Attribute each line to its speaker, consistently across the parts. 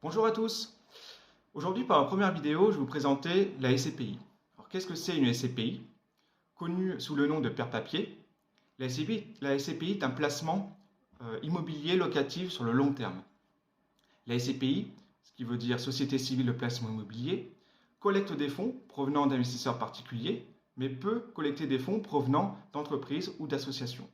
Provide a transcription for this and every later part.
Speaker 1: Bonjour à tous. Aujourd'hui, par la première vidéo, je vais vous présenter la SCPI. Alors, qu'est-ce que c'est une SCPI? Connue sous le nom de pair papier, la SCPI est un placement immobilier locatif sur le long terme. La SCPI, ce qui veut dire Société civile de placement immobilier, collecte des fonds provenant d'investisseurs particuliers, mais peut collecter des fonds provenant d'entreprises ou d'associations.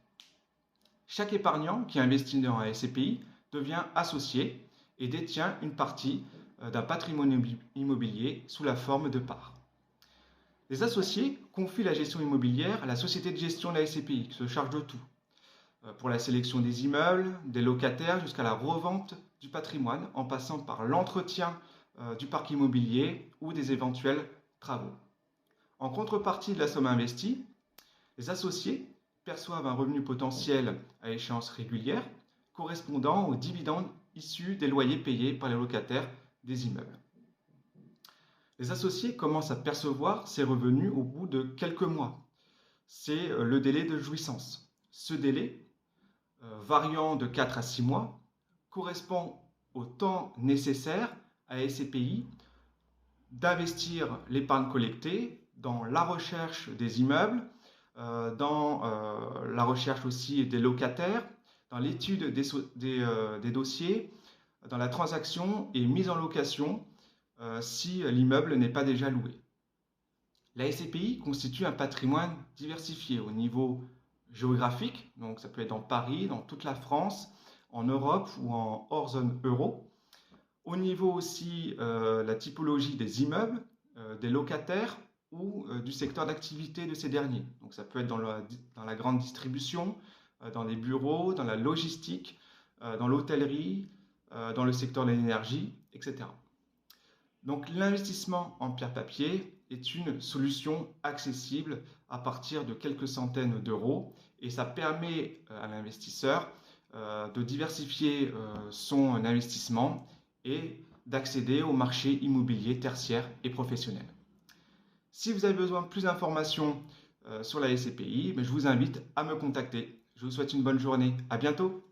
Speaker 1: Chaque épargnant qui investit dans la SCPI devient associé et détient une partie d'un patrimoine immobilier sous la forme de parts. Les associés confient la gestion immobilière à la société de gestion de la SCPI qui se charge de tout, pour la sélection des immeubles, des locataires jusqu'à la revente du patrimoine en passant par l'entretien du parc immobilier ou des éventuels travaux. En contrepartie de la somme investie, les associés perçoivent un revenu potentiel à échéance régulière correspondant aux dividendes issus des loyers payés par les locataires des immeubles. Les associés commencent à percevoir ces revenus au bout de quelques mois. C'est le délai de jouissance. Ce délai, variant de 4 à 6 mois, correspond au temps nécessaire à la SCPI d'investir l'épargne collectée dans la recherche des immeubles, dans la recherche aussi des locataires, dans l'étude des dossiers, dans la transaction et mise en location si l'immeuble n'est pas déjà loué. La SCPI constitue un patrimoine diversifié au niveau géographique, donc ça peut être dans Paris, dans toute la France, en Europe ou en hors zone euro. Au niveau aussi la typologie des immeubles, des locataires ou du secteur d'activité de ces derniers. Donc ça peut être dans la grande distribution, dans les bureaux, dans la logistique, dans l'hôtellerie, dans le secteur de l'énergie, etc. Donc l'investissement en pierre papier est une solution accessible à partir de quelques centaines d'euros et ça permet à l'investisseur de diversifier son investissement et d'accéder au marché immobilier tertiaire et professionnel. Si vous avez besoin de plus d'informations sur la SCPI, je vous invite à me contacter. Je vous souhaite une bonne journée. À bientôt.